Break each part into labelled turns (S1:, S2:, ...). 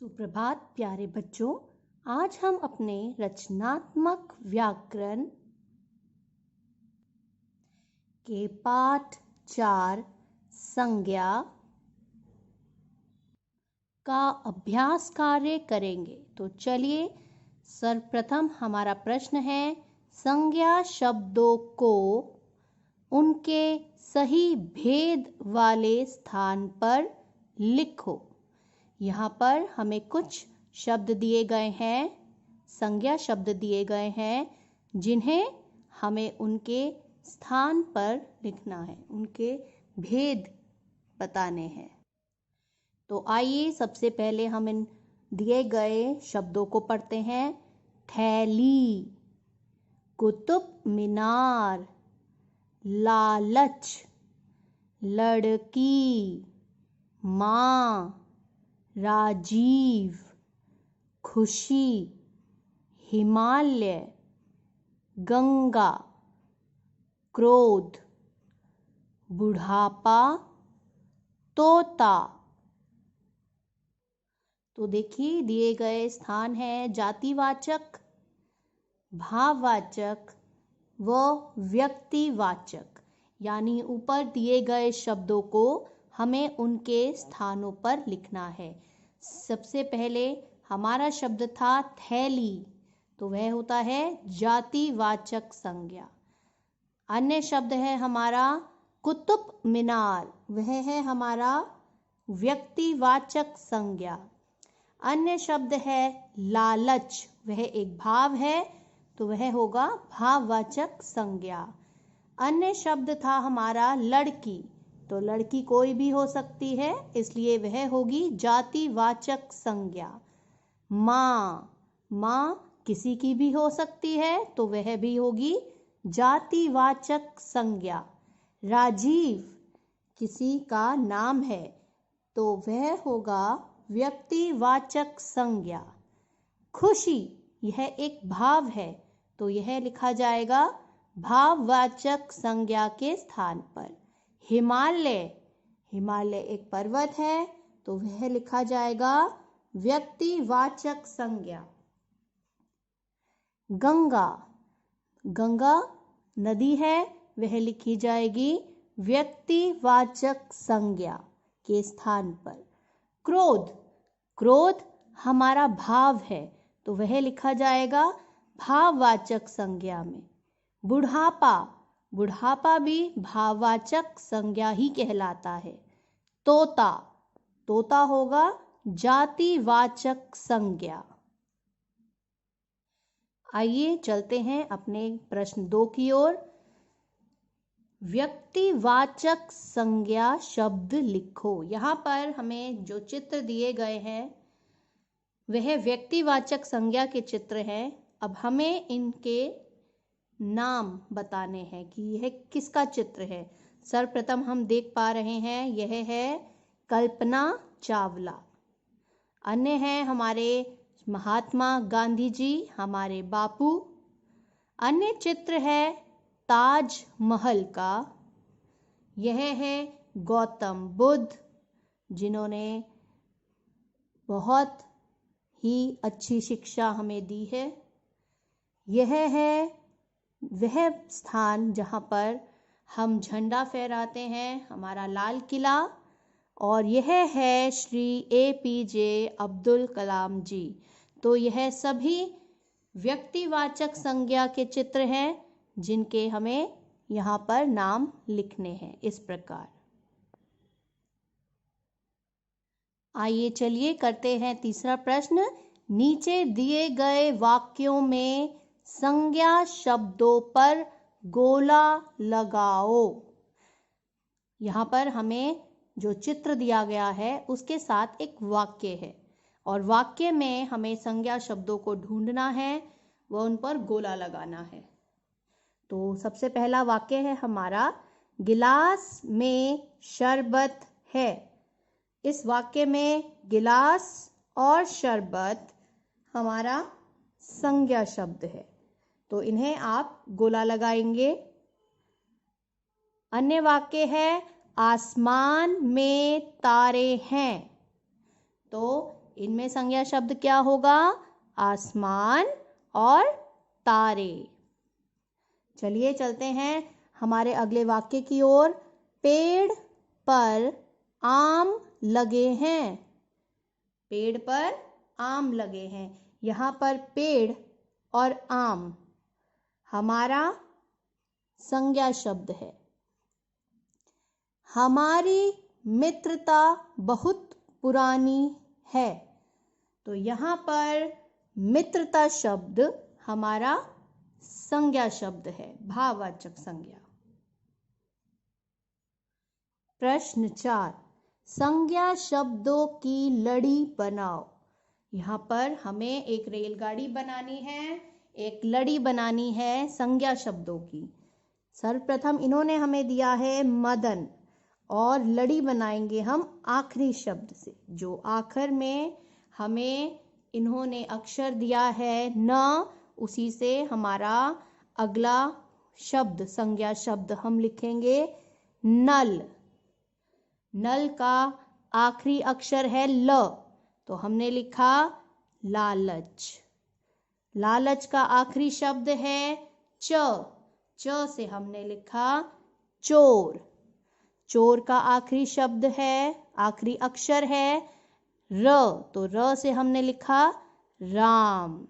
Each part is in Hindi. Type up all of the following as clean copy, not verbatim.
S1: सुप्रभात प्यारे बच्चों। आज हम अपने रचनात्मक व्याकरण के पाठ 4 संज्ञा का अभ्यास कार्य करेंगे। तो चलिए, सर्वप्रथम हमारा प्रश्न है, संज्ञा शब्दों को उनके सही भेद वाले स्थान पर लिखो। यहाँ पर हमें कुछ शब्द दिए गए हैं, संज्ञा शब्द दिए गए हैं, जिन्हें हमें उनके स्थान पर लिखना है, उनके भेद बताने हैं। तो आइए सबसे पहले हम इन दिए गए शब्दों को पढ़ते हैं। थैली, कुतुब मीनार, लालच, लड़की, माँ, राजीव, खुशी, हिमालय, गंगा, क्रोध, बुढ़ापा, तोता। तो देखिए, दिए गए स्थान है जातिवाचक, भाववाचक व व्यक्तिवाचक, यानी ऊपर दिए गए शब्दों को हमें उनके स्थानों पर लिखना है। सबसे पहले हमारा शब्द था थैली, तो वह होता है जातिवाचक संज्ञा। अन्य शब्द है हमारा कुतुब मीनार, वह है हमारा व्यक्तिवाचक संज्ञा। अन्य शब्द है लालच, वह एक भाव है, तो वह होगा भाववाचक संज्ञा। अन्य शब्द था हमारा लड़की, तो लड़की कोई भी हो सकती है, इसलिए वह होगी जातिवाचक संज्ञा। माँ, माँ किसी की भी हो सकती है, तो वह भी होगी जातिवाचक संज्ञा। राजीव किसी का नाम है, तो वह होगा व्यक्तिवाचक संज्ञा। खुशी यह एक भाव है, तो यह लिखा जाएगा भाववाचक संज्ञा के स्थान पर। हिमालय, हिमालय एक पर्वत है, तो वह लिखा जाएगा व्यक्तिवाचक संज्ञा। गंगा, गंगा नदी है, वह लिखी जाएगी व्यक्तिवाचक संज्ञा के स्थान पर। क्रोध, क्रोध हमारा भाव है, तो वह लिखा जाएगा भाववाचक संज्ञा में। बुढ़ापा, बुढ़ापा भी भाववाचक संज्ञा ही कहलाता है। तोता, तोता होगा जातिवाचक संज्ञा। आइए चलते हैं अपने प्रश्न 2 की ओर। व्यक्तिवाचक संज्ञा शब्द लिखो। यहाँ पर हमें जो चित्र दिए गए हैं वह व्यक्तिवाचक संज्ञा के चित्र हैं। अब हमें इनके नाम बताने हैं कि यह किसका चित्र है। सर्वप्रथम हम देख पा रहे हैं, यह है कल्पना चावला। अन्य हैं हमारे महात्मा गांधी जी, हमारे बापू। अन्य चित्र है ताज महल का, यह है गौतम बुद्ध, जिन्होंने बहुत ही अच्छी शिक्षा हमें दी है। यह है वह स्थान जहाँ पर हम झंडा फहराते हैं, हमारा लाल किला। और यह है श्री APJ अब्दुल कलाम जी। तो यह सभी व्यक्तिवाचक संज्ञा के चित्र हैं, जिनके हमें यहाँ पर नाम लिखने हैं इस प्रकार। आइए चलिए करते हैं तीसरा प्रश्न। नीचे दिए गए वाक्यों में संज्ञा शब्दों पर गोला लगाओ। यहाँ पर हमें जो चित्र दिया गया है उसके साथ एक वाक्य है, और वाक्य में हमें संज्ञा शब्दों को ढूंढना है, व उन पर गोला लगाना है। तो सबसे पहला वाक्य है हमारा, गिलास में शरबत है। इस वाक्य में गिलास और शरबत हमारा संज्ञा शब्द है, तो इन्हें आप गोला लगाएंगे। अन्य वाक्य है, आसमान में तारे हैं। तो इनमें संज्ञा शब्द क्या होगा? आसमान और तारे। चलिए चलते हैं हमारे अगले वाक्य की ओर। पेड़ पर आम लगे हैं। पेड़ पर आम लगे हैं। यहाँ पर पेड़ और आम हमारा संज्ञा शब्द है। हमारी मित्रता बहुत पुरानी है। तो यहाँ पर मित्रता शब्द हमारा संज्ञा शब्द है, भाववाचक संज्ञा। प्रश्न 4, संज्ञा शब्दों की लड़ी बनाओ। यहाँ पर हमें एक रेलगाड़ी बनानी है, एक लड़ी बनानी है संज्ञा शब्दों की। सर्वप्रथम इन्होंने हमें दिया है मदन, और लड़ी बनाएंगे हम आखिरी शब्द से। जो आखिर में हमें इन्होंने अक्षर दिया है न, उसी से हमारा अगला शब्द, संज्ञा शब्द हम लिखेंगे नल। नल का आखिरी अक्षर है ल, तो हमने लिखा लालच। लालच का आखिरी शब्द है च, च से हमने लिखा चोर। चोर का आखिरी शब्द है, आखिरी अक्षर है र, तो र से हमने लिखा राम।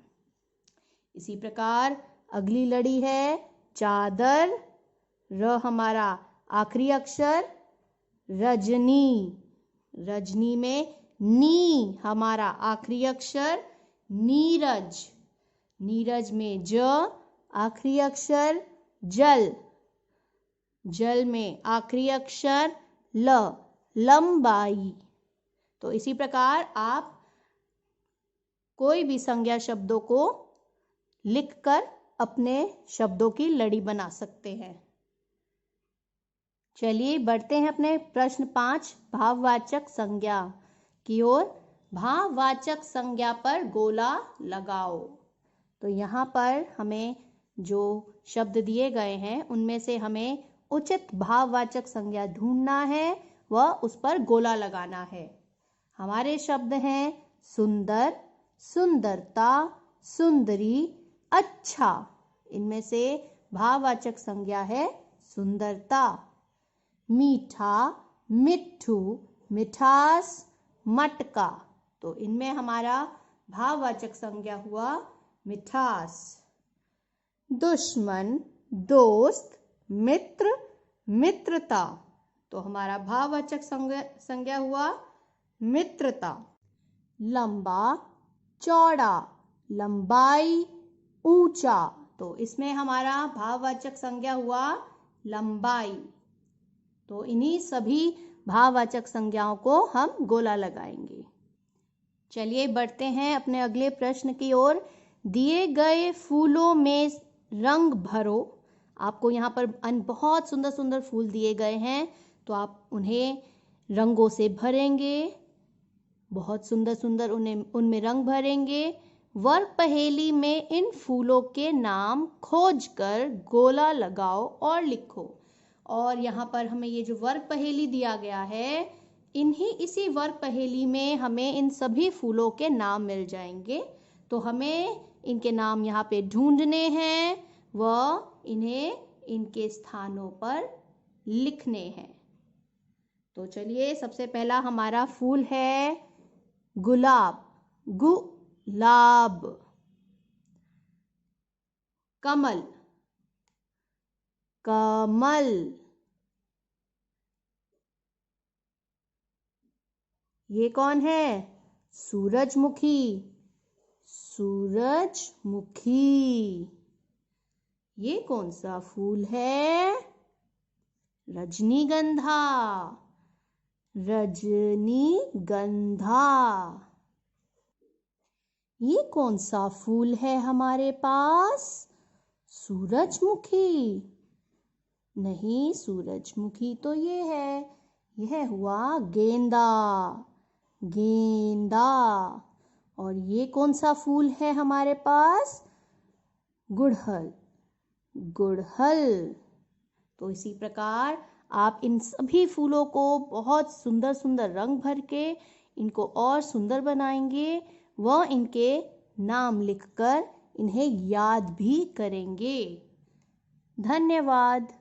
S1: इसी प्रकार अगली लड़ी है चादर, र हमारा आखिरी अक्षर रजनी। रजनी में नी हमारा आखिरी अक्षर नीरज। नीरज में ज आखिरी अक्षर जल। जल में आखिरी अक्षर ल, लंबाई। तो इसी प्रकार आप कोई भी संज्ञा शब्दों को लिखकर अपने शब्दों की लड़ी बना सकते हैं। चलिए बढ़ते हैं अपने प्रश्न 5, भाववाचक संज्ञा की ओर। भाववाचक संज्ञा पर गोला लगाओ। तो यहाँ पर हमें जो शब्द दिए गए हैं उनमें से हमें उचित भाववाचक संज्ञा ढूंढना है व उस पर गोला लगाना है। हमारे शब्द हैं सुंदर, सुंदरता, सुंदरी, अच्छा। इनमें से भाववाचक संज्ञा है सुंदरता। मीठा, मिट्ठू, मिठास, मटका। तो इनमें हमारा भाववाचक संज्ञा हुआ मिठास। दुश्मन, दोस्त, मित्र, मित्रता। तो हमारा भाववाचक संज्ञा हुआ मित्रता। लंबा, चौड़ा, लंबाई, ऊंचा। तो इसमें हमारा भाववाचक संज्ञा हुआ लंबाई। तो इन्हीं सभी भाववाचक संज्ञाओं को हम गोला लगाएंगे। चलिए बढ़ते हैं अपने अगले प्रश्न की ओर। दिए गए फूलों में रंग भरो। आपको यहाँ पर बहुत सुंदर सुंदर फूल दिए गए हैं, तो आप उन्हें रंगों से भरेंगे। बहुत सुंदर सुंदर उनमें रंग भरेंगे। वर्ग पहेली में इन फूलों के नाम खोजकर गोला लगाओ और लिखो। और यहाँ पर हमें ये जो वर्ग पहेली दिया गया है, इसी वर्ग पहेली में हमें इन सभी फूलों के नाम मिल जाएंगे। तो हमें इनके नाम यहाँ पे ढूंढने हैं व इन्हें इनके स्थानों पर लिखने हैं। तो चलिए सबसे पहला हमारा फूल है गुलाब, गुलाब। कमल, कमल। ये कौन है? सूरजमुखी, सूरजमुखी। ये कौन सा फूल है? रजनीगंधा, रजनीगंधा। ये कौन सा फूल है हमारे पास? सूरजमुखी नहीं, सूरजमुखी तो ये है। यह हुआ गेंदा, गेंदा। और ये कौन सा फूल है हमारे पास? गुड़हल, गुड़हल। तो इसी प्रकार आप इन सभी फूलों को बहुत सुंदर सुंदर रंग भर के इनको और सुंदर बनाएंगे व इनके नाम लिखकर इन्हें याद भी करेंगे। धन्यवाद।